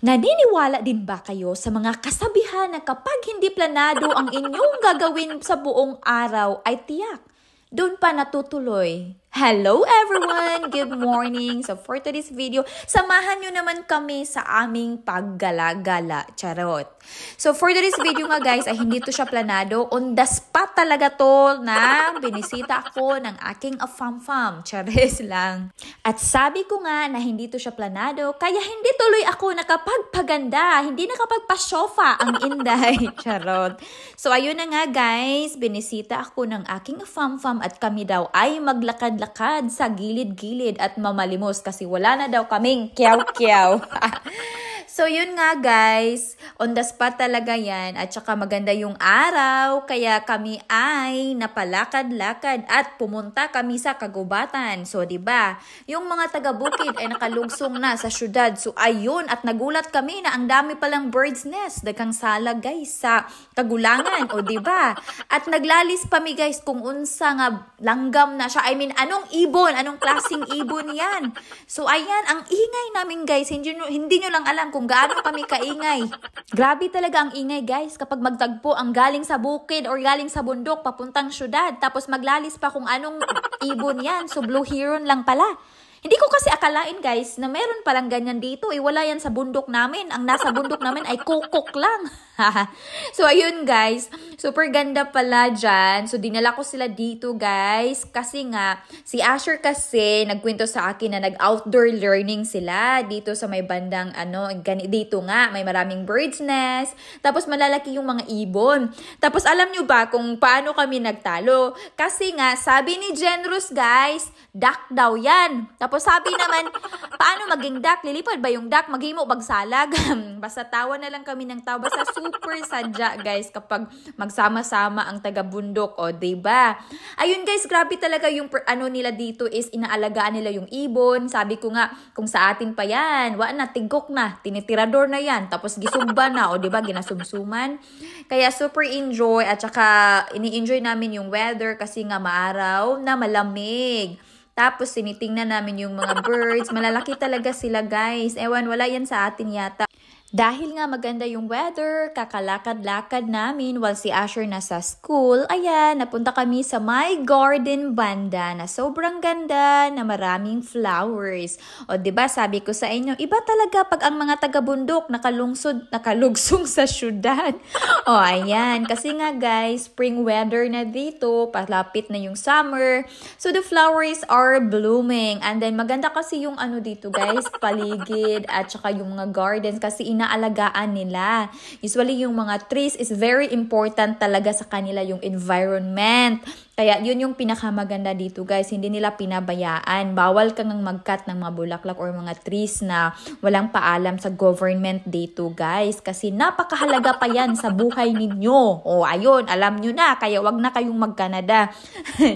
Naniniwala din ba kayo sa mga kasabihan na kapag hindi planado ang inyong gagawin sa buong araw ay tiyak doon pa natutuloy? Hello everyone! Good morning! So for today's video, samahan nyo naman kami sa aming paggala-gala. Charot! So for today's video nga guys, ay hindi to siya planado. On the spot talaga to na binisita ako ng aking afam-fam. Chares lang. At sabi ko nga na hindi to siya planado, kaya hindi tuloy ako nakapagpaganda. Hindi nakapagpa-sofa ang Inday. Charot! So ayun na nga guys, binisita ako ng aking afam-fam at kami daw ay maglakad-lakad sa gilid-gilid at mamalimos kasi wala na daw kaming kiyaw-kiyaw. So, yun nga guys, on the spot talaga yan at saka maganda yung araw kaya kami ay napalakad-lakad at pumunta kami sa kagubatan. So, 'di ba? Yung mga taga-bukid ay nakalugsong na sa syudad. So, ayun at nagulat kami na ang dami palang bird's nest, daghang sala guys sa kagulangan, o 'di ba? At naglalis pa mi guys kung unsa nga langgam na siya. I mean, anong ibon, anong klaseng ibon 'yan? So, ayan, ang ingay namin guys, hindi nyo lang alam kung gaano kami kaingay. Grabe talaga ang ingay guys kapag magtagpo ang galing sa bukid or galing sa bundok papuntang syudad tapos maglalis pa kung anong ibon yan. So blue heron lang pala. Hindi ko kasi akalain guys na meron palang ganyan dito. Wala yan sa bundok namin. Ang nasa bundok namin ay kukok lang. So ayun guys, super ganda pala dyan. So dinala ko sila dito guys. Kasi nga, si Asher kasi nagkwento sa akin na nag-outdoor learning sila. Dito sa may bandang dito nga, may maraming bird's nest. Tapos malalaki yung mga ibon. Tapos alam nyo ba kung paano kami nagtalo? Kasi nga, sabi ni Genros guys, duck daw yan. Tapos sabi naman, paano maging duck? Lilipad ba yung duck? Maghimo bagsalag? Basta tawa na lang kami ng tawa. Basta super sadya guys kapag magsama-sama ang taga-bundok. O, diba? Ayun guys, grabe talaga yung nila dito is inaalagaan nila yung ibon. Sabi ko nga, kung sa atin pa yan, wala na, tigok na, tinitirador na yan. Tapos gisumba na, o diba, ginasumsuman. Kaya super enjoy at saka ini-enjoy namin yung weather kasi nga maaraw na malamig. Tapos, tinitingnan namin yung mga birds. Malalaki talaga sila, guys. Ewan, wala yan sa atin yata. Dahil nga maganda yung weather, kakalakad-lakad namin while si Asher nasa school. Ayan, napunta kami sa my garden banda na sobrang ganda na maraming flowers. O, 'di ba sabi ko sa inyo, iba talaga pag ang mga taga-bundok nakalugsong sa syudad. O, ayan. Kasi nga guys, spring weather na dito, palapit na yung summer. So, the flowers are blooming. And then, maganda kasi yung dito guys, paligid at saka yung mga gardens kasi inaalagaan nila. Usually, yung mga trees is very important talaga sa kanila yung environment. Kaya yun yung pinakamaganda dito guys, hindi nila pinabayaan. Bawal kang mag-cut ng mga bulaklak or mga trees na walang paalam sa government dito guys. Kasi napakahalaga pa yan sa buhay ninyo. O ayun, alam nyo na, kaya wag na kayong mag-Canada.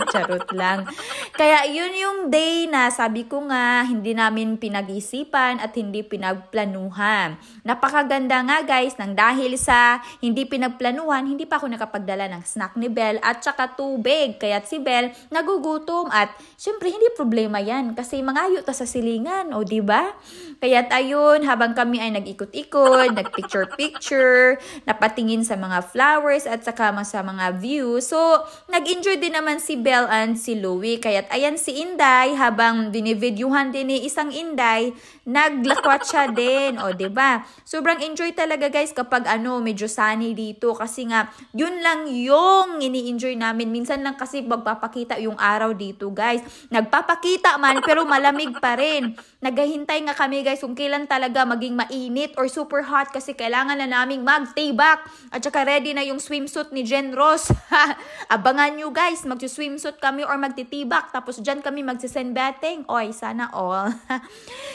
Charot lang. Kaya yun yung day na sabi ko nga, hindi namin pinag-isipan at hindi pinagplanuhan. Napakaganda nga guys, nang dahil sa hindi pinagplanuhan, hindi pa ako nakapagdala ng snack ni Belle at saka tubig. Kaya si Belle nagugutom at syempre hindi problema yan kasi mangayo ta sa silingan, o diba? Kaya ayun, habang kami ay nag-ikot-ikot, nag-picture-picture, napatingin sa mga flowers at saka sa mga views. So, nag-enjoy din naman si Belle and si Louie. Kaya ayan si Inday, habang binivideohan din ni isang Inday, naglakwat siya din, o diba? Sobrang enjoy talaga guys kapag medyo sunny dito kasi nga, yun lang yung ini-enjoy namin. Minsan lang kasi magpapakita yung araw dito guys. Nagpapakita man pero malamig pa rin. Naghahintay nga kami guys kung kailan talaga maging mainit or super hot kasi kailangan na naming mag-tibak. At saka ready na yung swimsuit ni Jen Ross. Abangan nyo guys, mag-swimsuit kami or magtitibak. Tapos dyan kami magsisenbetting. Oy, sana all.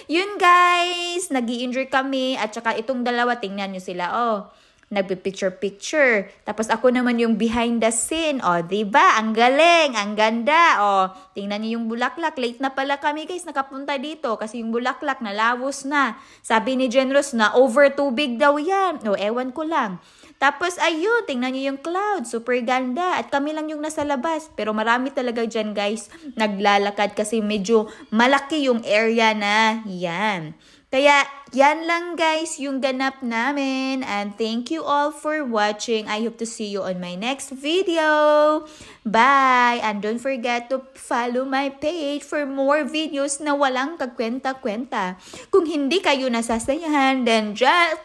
Yun guys, nag-i-enjoy kami. At saka itong dalawa, tingnan nyo sila. Oh, nagpi-picture-picture. Tapos ako naman yung behind the scene. O, diba? Ang galing, ang ganda. O, tingnan niyo yung bulaklak. Late na pala kami guys nakapunta dito kasi yung bulaklak nalawos na. Sabi ni Genros na over tubig daw yan. O, ewan ko lang. Tapos, ayun, tingnan niyo yung cloud. Super ganda. At kami lang yung nasa labas. Pero marami talaga dyan, guys, naglalakad kasi medyo malaki yung area na yan. Kaya, yan lang guys yung ganap namin. And thank you all for watching. I hope to see you on my next video. Bye! And don't forget to follow my page for more videos na walang kakwenta-kwenta. Kung hindi kayo nasasayahan, then just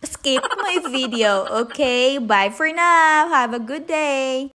skip my video. Okay? Bye for now. Have a good day.